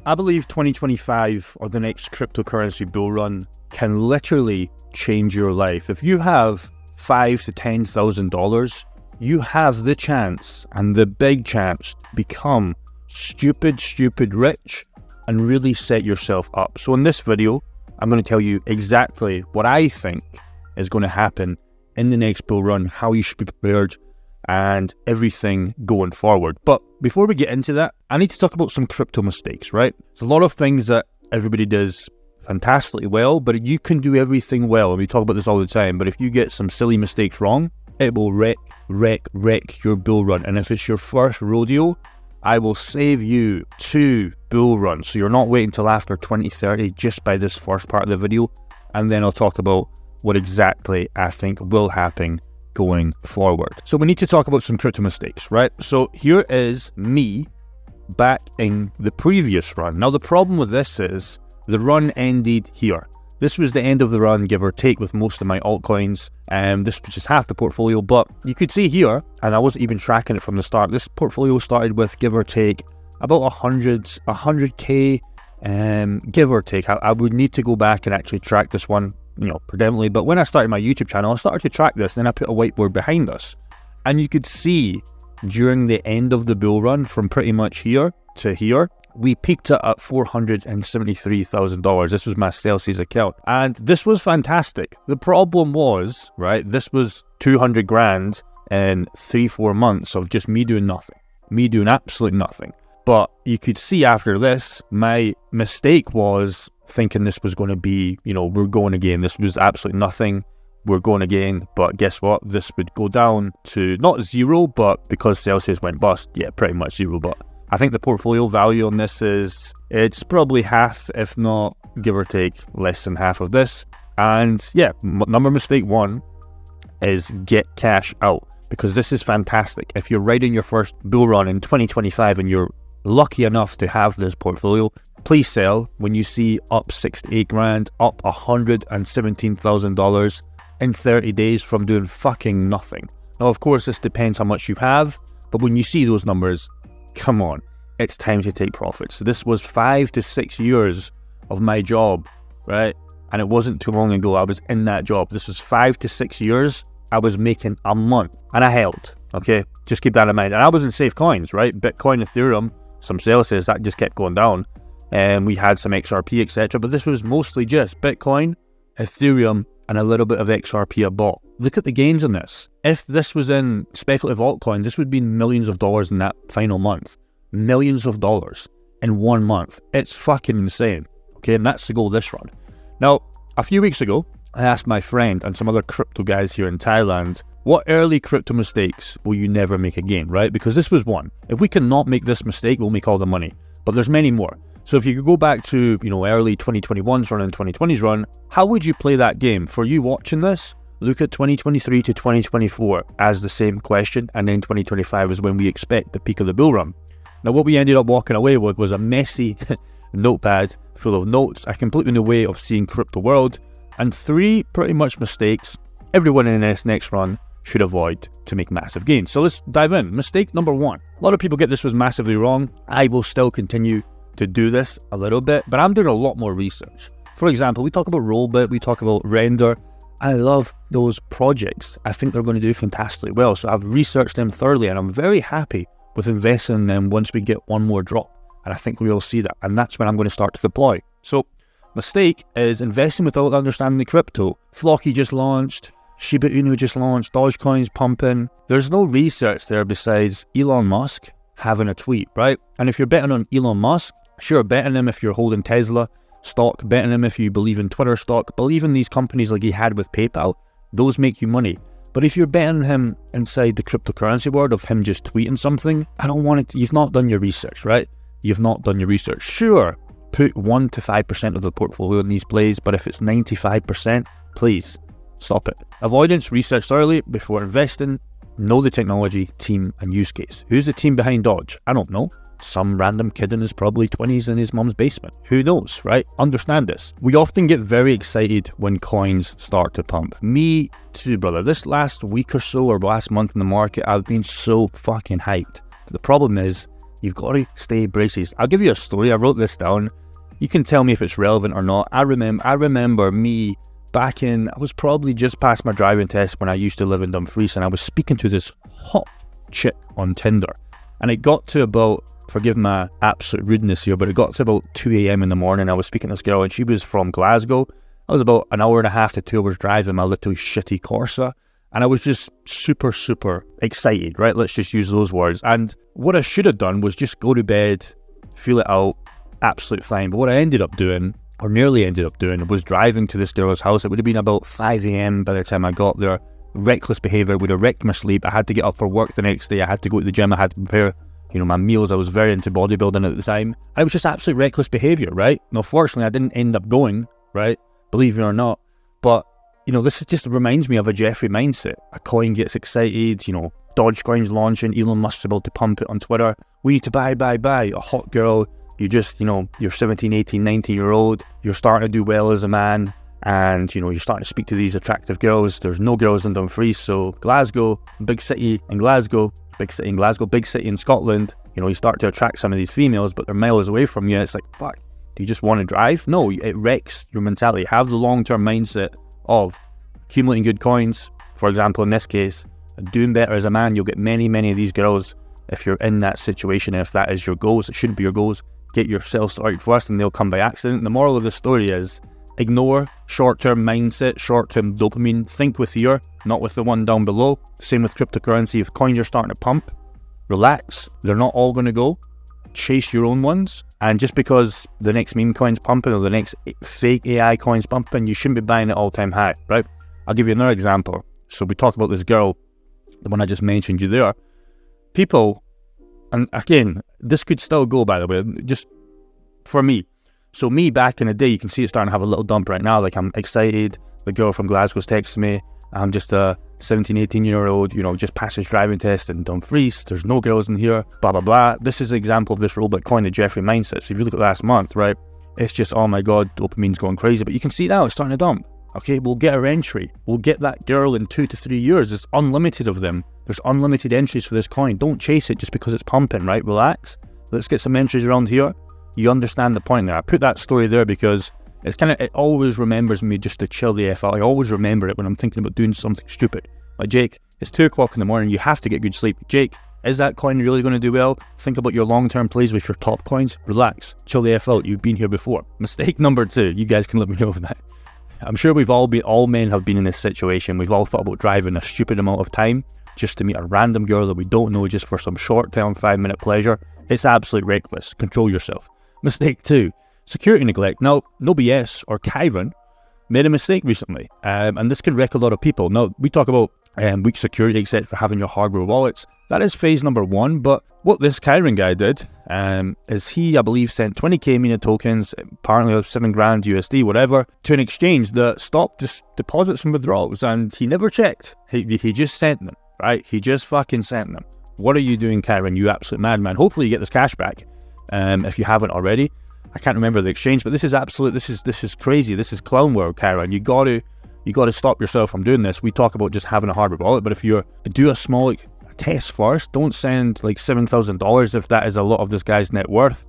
I believe 2025 or the next cryptocurrency bull run can literally change your life. If you have $5,000 to $10,000, you have the chance and the big chance to become stupid rich and really set yourself up. So in this video, I'm going to tell you exactly what I think is going to happen in the next bull run, how you should be prepared, and everything going forward. But before we get into that, I need to talk about some crypto mistakes, right? There's a lot of things that everybody does fantastically well, but you can do everything well, and we talk about this all the time, but if you get some silly mistakes wrong, it will wreck your bull run. And if it's your first rodeo, I will save you 2 bull runs, so you're not waiting till after 2030 just by this first part of the video, and then I'll talk about what exactly I think will happen going forward. So we need to talk about some crypto mistakes, right? So here is me back in the previous run. Now the problem with this is the run ended here. This was the end of the run, give or take, with most of my altcoins. This was just half the portfolio, but you could see here, and I wasn't even tracking it from the start, this portfolio started with, give or take, about 100k, give or take. I would need to go back and actually track this one, predominantly. But when I started my YouTube channel, I started to track this, then I put a whiteboard behind us. And you could see during the end of the bull run, from pretty much here to here, we peaked it at $473,000. This was my Celsius account. And this was fantastic. The problem was, right, this was 200 grand in 3-4 months of just me doing nothing. Me doing absolutely nothing. But you could see after this, my mistake was thinking this was going to be, we're going again. This was absolutely nothing. We're going again. But guess what? This would go down to not 0, but because Celsius went bust, yeah, pretty much 0. But I think the portfolio value on this it's probably half, if not, give or take, less than half of this. And yeah, number mistake 1 is get cash out, because this is fantastic. If you're riding your first bull run in 2025 and you're lucky enough to have this portfolio, please sell when you see up 6 to 8 grand, up $117,000 in 30 days from doing fucking nothing. Now, of course, this depends how much you have, but when you see those numbers, come on, it's time to take profits. So this was 5 to 6 years of my job, right? And it wasn't too long ago I was in that job. This was 5 to 6 years I was making a month, and I held, okay? Just keep that in mind. And I was in safe coins, right? Bitcoin, Ethereum, some Celsius, that just kept going down. And we had some XRP, etc. But this was mostly just Bitcoin, Ethereum, and a little bit of XRP I bought. Look at the gains on this. If this was in speculative altcoins, this would be millions of dollars in that final month. Millions of dollars in 1 month. It's fucking insane. Okay, and that's the goal this run. Now, a few weeks ago, I asked my friend and some other crypto guys here in Thailand, what early crypto mistakes will you never make again, right? Because this was one. If we cannot make this mistake, we'll make all the money. But there's many more. So if you could go back to, early 2021's run and 2020's run, how would you play that game? For you watching this, look at 2023 to 2024 as the same question, and then 2025 is when we expect the peak of the bull run. Now, what we ended up walking away with was a messy notepad full of notes, a completely new way of seeing crypto world, and 3 pretty much mistakes everyone in this next run should avoid to make massive gains. So let's dive in. Mistake number 1. A lot of people get this was massively wrong. I will still continue to do this a little bit, but I'm doing a lot more research. For example, we talk about Rollbit, we talk about Render. I love those projects. I think they're going to do fantastically well. So I've researched them thoroughly, and I'm very happy with investing in them once we get one more drop. And I think we will see that. And that's when I'm going to start to deploy. So mistake is investing without understanding the crypto. Flocky just launched. Shiba Inu just launched. Dogecoin's pumping. There's no research there besides Elon Musk having a tweet, right? And if you're betting on Elon Musk, sure, betting him if you're holding Tesla stock, betting him if you believe in Twitter stock, believe in these companies like he had with PayPal, those make you money. But if you're betting him inside the cryptocurrency world of him just tweeting something, I don't want it. You've not done your research, right? You've not done your research. Sure, put 1 to 5% of the portfolio in these plays, but if it's 95%, please stop it. Avoidance, research thoroughly before investing, know the technology, team, and use case. Who's the team behind Dodge? I don't know. Some random kid in his probably 20s in his mom's basement. Who knows, right? Understand this. We often get very excited when coins start to pump. Me too, brother. This last week or so, or last month in the market, I've been so fucking hyped. But the problem is, You've got to stay braces. I'll give you a story. I wrote this down. You can tell me if it's relevant or not. I remember me back in, I was probably just past my driving test when I used to live in Dumfries, and I was speaking to this hot chick on Tinder. And it got to about, forgive my absolute rudeness here, but it got to about 2 a.m. in the morning. I was speaking to this girl, and she was from Glasgow. I was about an hour and a half to 2 hours driving my little shitty Corsa. And I was just super, super excited, right? Let's just use those words. And what I should have done was just go to bed, feel it out, absolute fine. But what I ended up doing, or nearly ended up doing, was driving to this girl's house. It would have been about 5 a.m. by the time I got there. Reckless behaviour would have wrecked my sleep. I had to get up for work the next day. I had to go to the gym. I had to prepare, my meals. I was very into bodybuilding at the time. And it was just absolute reckless behaviour, right? Now, fortunately, I didn't end up going, right? Believe it or not. But this just reminds me of a Jeffrey mindset. A coin gets excited, Dogecoin's launching, Elon Musk's about to pump it on Twitter. We need to buy. A hot girl, you just, you're 17, 18, 19-year-old, you're starting to do well as a man, and, you're starting to speak to these attractive girls. There's no girls in Dumfries, so Glasgow, big city in Glasgow, big city in Scotland, you start to attract some of these females, but they're miles away from you. It's like, fuck, do you just want to drive? No, it wrecks your mentality. Have the long-term mindset of accumulating good coins, for example, in this case, and doing better as a man. You'll get many, many of these girls if you're in that situation. If that is your goals, it shouldn't be your goals. Get yourself started first and they'll come by accident. The moral of the story is ignore short-term mindset, short-term dopamine. Think with the ear, not with the one down below. Same with cryptocurrency. If coins are starting to pump, relax. They're not all going to go. Chase your own ones. And just because the next meme coin's pumping or the next fake AI coin's pumping, you shouldn't be buying at all-time high, right? I'll give you another example. So we talked about this girl, the one I just mentioned you there. People, and again, this could still go, by the way, just for me. So me back in the day, you can see it starting to have a little dump right now. Like, I'm excited. The girl from Glasgow's texting me. I'm just a 17, 18-year-old, just passed his driving test in Dumfries. There's no girls in here, blah, blah, blah. This is an example of this robot coin, the Jeffrey mindset. So if you look at last month, right, it's just, oh my God, dopamine's going crazy. But you can see now it's starting to dump. Okay, we'll get our entry. We'll get that girl in 2 to 3 years. There's unlimited of them. There's unlimited entries for this coin. Don't chase it just because it's pumping, right? Relax. Let's get some entries around here. You understand the point there. I put that story there because it always remembers me just to chill the F out. I always remember it when I'm thinking about doing something stupid. Like, Jake, it's 2 o'clock in the morning. You have to get good sleep. Jake, is that coin really going to do well? Think about your long-term plays with your top coins. Relax. Chill the F out. You've been here before. Mistake number 2. You guys can let me know of that. I'm sure all men have been in this situation. We've all thought about driving a stupid amount of time just to meet a random girl that we don't know just for some short-term 5-minute pleasure. It's absolute reckless. Control yourself. Mistake 2. Security neglect. Now, No BS or Kyron made a mistake recently, and this can wreck a lot of people. Now, we talk about weak security, etc., for having your hardware wallets. That is phase number 1, but what this Kyron guy did is he, I believe, sent 20k MENA tokens, apparently of $7,000 USD, whatever, to an exchange that stopped deposits and withdrawals, and he never checked. He just sent them, right? He just fucking sent them. What are you doing, Kyron? You absolute madman. Hopefully you get this cash back, if you haven't already. I can't remember the exchange, but this is crazy. This is clown world, Kyron. You got to stop yourself from doing this. We talk about just having a hardware wallet, but if you do a small test first, don't send like $7,000 if that is a lot of this guy's net worth.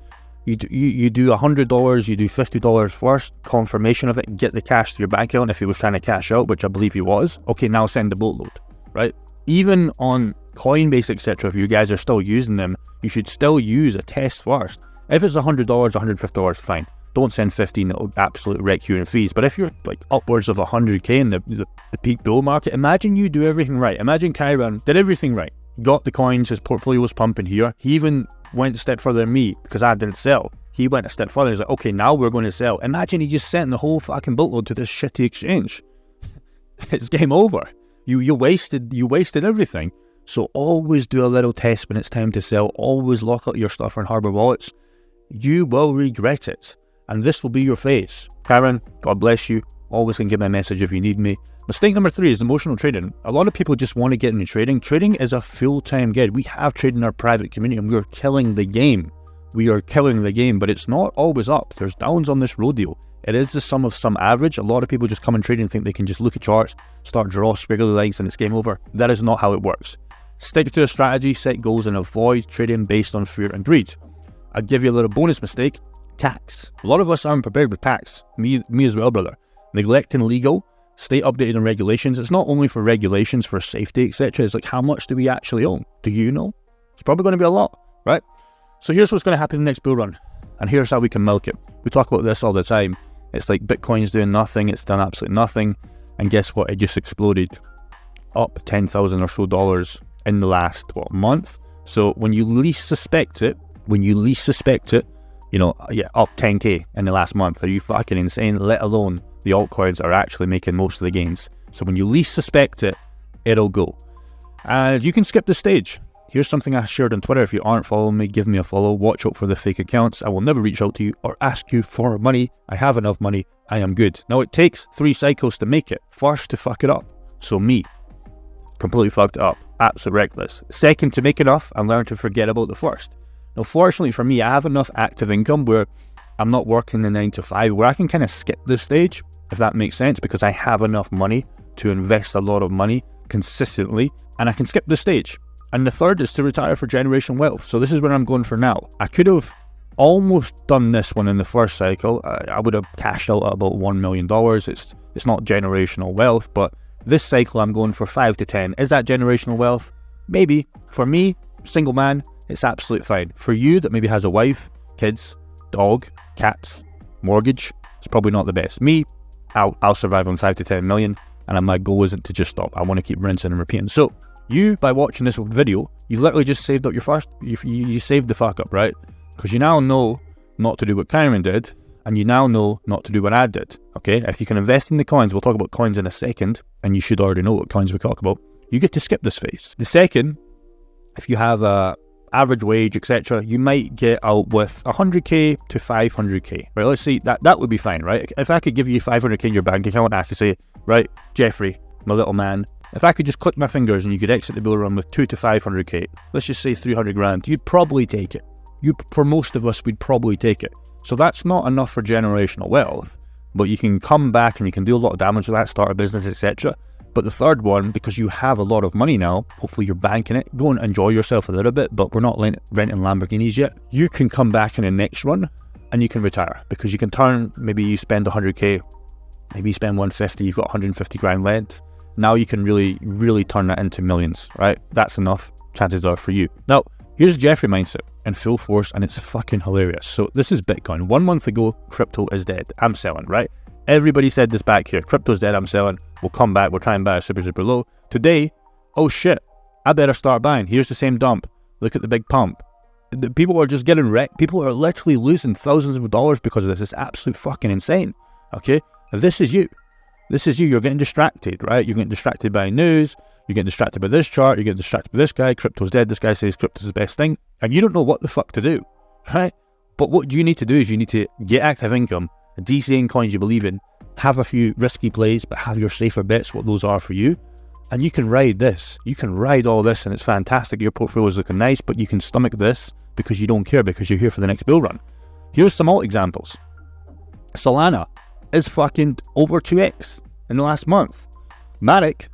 You do $100, you do $50 first, confirmation of it, get the cash to your bank account if he was trying to cash out, which I believe he was. Okay, now send the boatload, right? Even on Coinbase, etc., if you guys are still using them, you should still use a test first. If it's $100, $150, fine. Don't send 15, it'll absolutely wreck you in fees. But if you're like upwards of 100k in the peak bull market, imagine you do everything right. Imagine Kyron did everything right. Got the coins, his portfolio was pumping here. He even went a step further than me because I didn't sell. He went a step further. He's like, okay, now we're going to sell. Imagine he just sent the whole fucking boatload to this shitty exchange. It's game over. You wasted everything. So always do a little test when it's time to sell. Always lock up your stuff in hardware wallets. You will regret it. And this will be your phase. Karen, God bless you. Always can give me a message if you need me. Mistake number 3 is emotional trading. A lot of people just want to get into trading. Trading is a full-time gig. We have trading in our private community and we're killing the game. We are killing the game, but it's not always up. There's downs on this rodeo. It is the sum of some average. A lot of people just come and trade and think they can just look at charts, start draw squiggly lines and it's game over. That is not how it works. Stick to a strategy, set goals, and avoid trading based on fear and greed. I'll give you a little bonus mistake: tax. A lot of us aren't prepared with tax. Me as well, brother. Neglecting legal, stay updated on regulations. It's not only for regulations, for safety, etc. It's like, how much do we actually own? Do you know? It's probably going to be a lot, right? So here's what's going to happen in the next bull run, and here's how we can milk it. We talk about this all the time. It's like Bitcoin's doing nothing. It's done absolutely nothing. And guess what? It just exploded up $10,000 or so dollars in the last, month? So when you least suspect it, you know, up 10K in the last month. Are you fucking insane? Let alone the altcoins are actually making most of the gains. So when you least suspect it, it'll go. And you can skip the stage. Here's something I shared on Twitter. If you aren't following me, give me a follow. Watch out for the fake accounts. I will never reach out to you or ask you for money. I have enough money. I am good. Now, it takes 3 cycles to make it. First, to fuck it up. So me, completely fucked it up. Absolute reckless. Second, to make enough and learn to forget about the first. Now, fortunately for me, I have enough active income where I'm not working the 9 to 5, where I can kind of skip this stage, if that makes sense, because I have enough money to invest a lot of money consistently, and I can skip the stage. And the third is to retire for generational wealth. So this is where I'm going for now. I could have almost done this one in the first cycle. I would have cashed out at about $1 million. It's not generational wealth, but this cycle I'm going for 5 to 10. Is that generational wealth? Maybe. For me, single man, it's absolutely fine. For you that maybe has a wife, kids, dog, cats, mortgage, it's probably not the best. Me, I'll survive on 5 to 10 million, and my goal isn't to just stop. I want to keep rinsing and repeating. So you, by watching this video, you literally just saved up your first, you saved the fuck up, right? Because you now know not to do what Cameron did, and you now know not to do what I did, okay? If you can invest in the coins, we'll talk about coins in a second, and you should already know what coins we talk about, you get to skip this phase. The second, if you have a average wage, etc., you might get out with 100k to 500k, right? Let's see, that would be fine, right? If I could give you 500k in your bank account, I could say, right, Jeffrey, my little man, if I could just click my fingers and you could exit the bull run with 2 to 500k, let's just say 300 grand, you'd probably take it. For most of us, we'd probably take it. So that's not enough for generational wealth, but you can come back and you can do a lot of damage with that, start a business, etc. But the third one, because you have a lot of money now, hopefully you're banking it, go and enjoy yourself a little bit, but we're not renting Lamborghinis yet. You can come back in the next run and you can retire, because you can turn, maybe you spend 100k, maybe you spend 150, you've got 150 grand left. Now you can really, really turn that into millions, right? That's enough, chances are, for you. Now, here's Jeffrey mindset in full force, and it's fucking hilarious. So this is Bitcoin. 1 month ago, crypto is dead. I'm selling, right? Everybody said this back here. Crypto's dead, I'm selling. We'll come back, we'll try and buy a super, super low. Today, oh shit, I better start buying. Here's the same dump. Look at the big pump. The people are just getting wrecked. People are literally losing thousands of dollars because of this. It's absolutely fucking insane, okay? This is you. This is you. You're getting distracted, right? You're getting distracted by news. You're getting distracted by this chart. You're getting distracted by this guy. Crypto's dead. This guy says crypto's the best thing. And you don't know what the fuck to do, right? But what you need to do is you need to get active income, DCA coins you believe in, have a few risky plays, but have your safer bets, what those are for you. And you can ride this. You can ride all this, and it's fantastic. Your portfolio is looking nice, but you can stomach this because you don't care, because you're here for the next bull run. Here's some alt examples. Solana is fucking over 2x in the last month. Matic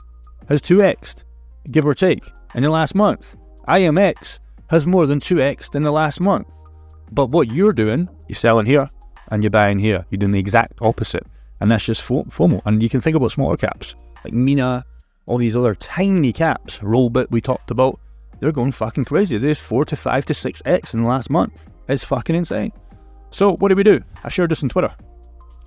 has 2x'd, give or take, in the last month. IMX has more than 2x'd in the last month. But what you're doing, you're selling here and you're buying here. You're doing the exact opposite. And that's just FOMO. And you can think about smaller caps, like Mina, all these other tiny caps, Rollbit we talked about. They're going fucking crazy. There's 4 to 5 to 6x in the last month. It's fucking insane. So what do we do? I shared this on Twitter.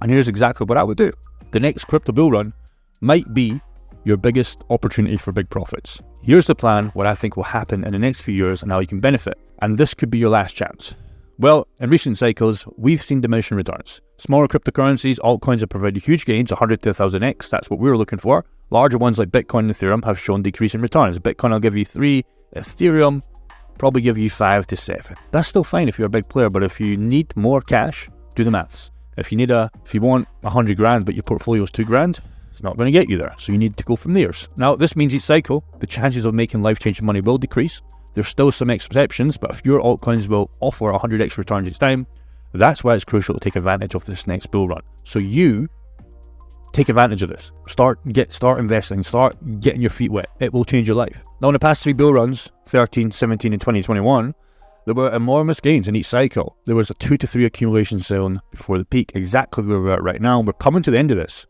And here's exactly what I would do. The next crypto bull run might be your biggest opportunity for big profits. Here's the plan, what I think will happen in the next few years and how you can benefit. And this could be your last chance. Well, in recent cycles, we've seen diminishing returns. Smaller cryptocurrencies, altcoins have provided huge gains, 100 to 1000x. That's what we were looking for. Larger ones like Bitcoin and Ethereum have shown decreasing returns. Bitcoin will give you 3, Ethereum probably give you 5 to 7. That's still fine if you're a big player, but if you need more cash, do the maths. If you want 100 grand, but your portfolio is 2 grand, it's not going to get you there. So you need to go from there. Now, this means each cycle, the chances of making life-changing money will decrease. There's still some exceptions, but if your altcoins will offer 100x returns each time, that's why it's crucial to take advantage of this next bull run. So you take advantage of this. Start investing, start getting your feet wet. It will change your life. Now, in the past 3 bull runs, 13, 17, and 2021, there were enormous gains in each cycle. There was a 2 to 3 accumulation zone before the peak, exactly where we're at right now. We're coming to the end of this.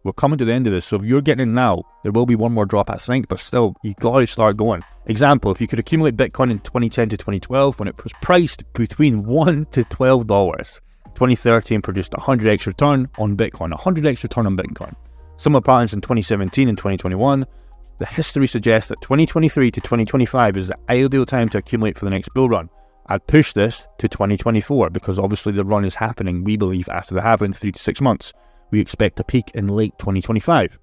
So if you're getting in now, there will be one more drop, I think, but still, you got to start going. Example, if you could accumulate Bitcoin in 2010 to 2012, when it was priced between $1 to $12, 2013 produced 100x return on Bitcoin, 100x return on Bitcoin. Similar patterns in 2017 and 2021. The history suggests that 2023 to 2025 is the ideal time to accumulate for the next bull run. I'd push this to 2024 because obviously the run is happening, we believe, after the halving in 3 to 6 months. We expect a peak in late 2025.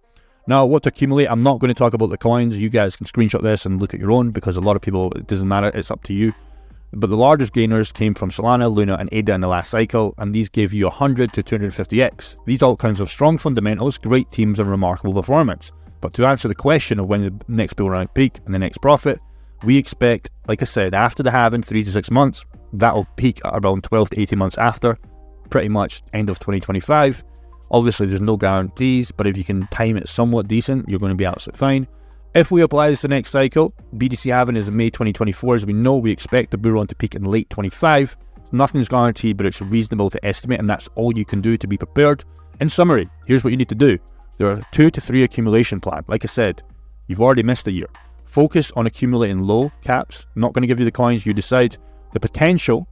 Now, what to accumulate, I'm not going to talk about the coins. You guys can screenshot this and look at your own because a lot of people, it doesn't matter, it's up to you. But the largest gainers came from Solana, Luna, and ADA in the last cycle, and these gave you 100 to 250x. These altcoins have strong fundamentals, great teams, and remarkable performance. But to answer the question of when the next bull run peak and the next profit, we expect, like I said, after the halving, 3 to 6 months, that'll peak at around 12 to 18 months after, pretty much end of 2025. Obviously, there's no guarantees, but if you can time it somewhat decent, you're going to be absolutely fine. If we apply this to the next cycle, BTC halving is in May 2024. As we know, we expect the bull run to peak in late 25. Nothing's guaranteed, but it's reasonable to estimate, and that's all you can do to be prepared. In summary, here's what you need to do. There are 2 to 3 accumulation plan. Like I said, you've already missed a year. Focus on accumulating low caps. I'm not going to give you the coins, you decide. The potential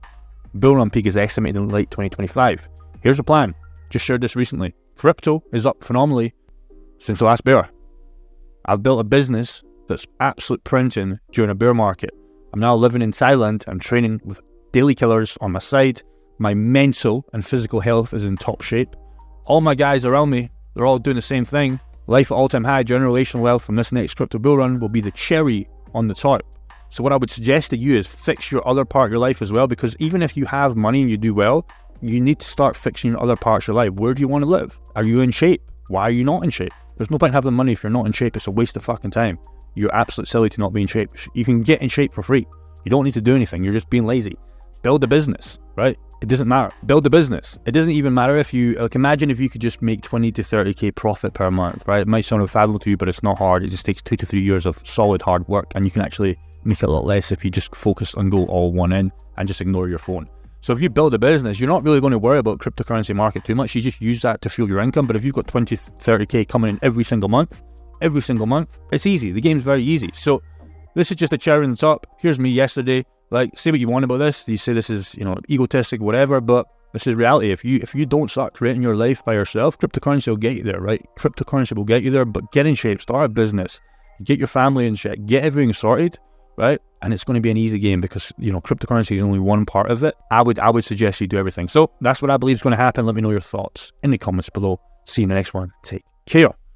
bull run peak is estimated in late 2025. Here's the plan. Just shared this recently. Crypto is up phenomenally since the last bear. I've built a business that's absolute printing during a bear market. I'm now living in Thailand. I'm training with daily killers on my side. My mental and physical health is in top shape. All my guys around me, they're all doing the same thing. Life at all-time high, generational wealth from this next crypto bull run will be the cherry on the top. So what I would suggest to you is fix your other part of your life as well, because even if you have money and you do well, you need to start fixing your other parts of your life. Where do you want to live? Are you in shape? Why are you not in shape? There's no point having money if you're not in shape. It's a waste of fucking time. You're absolutely silly to not be in shape. You can get in shape for free. You don't need to do anything. You're just being lazy. Build a business, right? It doesn't matter. Build a business. It doesn't even matter if you, imagine if you could just make 20 to 30k profit per month, right? It might sound unfathomable to you, but it's not hard. It just takes 2 to 3 years of solid hard work, and you can actually make it a lot less if you just focus and go all one in and just ignore your phone. So if you build a business, you're not really going to worry about cryptocurrency market too much. You just use that to fuel your income. But if you've got 20, 30k coming in every single month, it's easy. The game's very easy. So this is just a cherry on the top. Here's me yesterday. Like, say what you want about this. You say this is, egotistic, whatever, but this is reality. If you don't start creating your life by yourself, cryptocurrency will get you there, right? Cryptocurrency will get you there, but get in shape, start a business, get your family in check, get everything sorted, right? And it's going to be an easy game because, cryptocurrency is only one part of it. I would suggest you do everything. So that's what I believe is going to happen. Let me know your thoughts in the comments below. See you in the next one. Take care.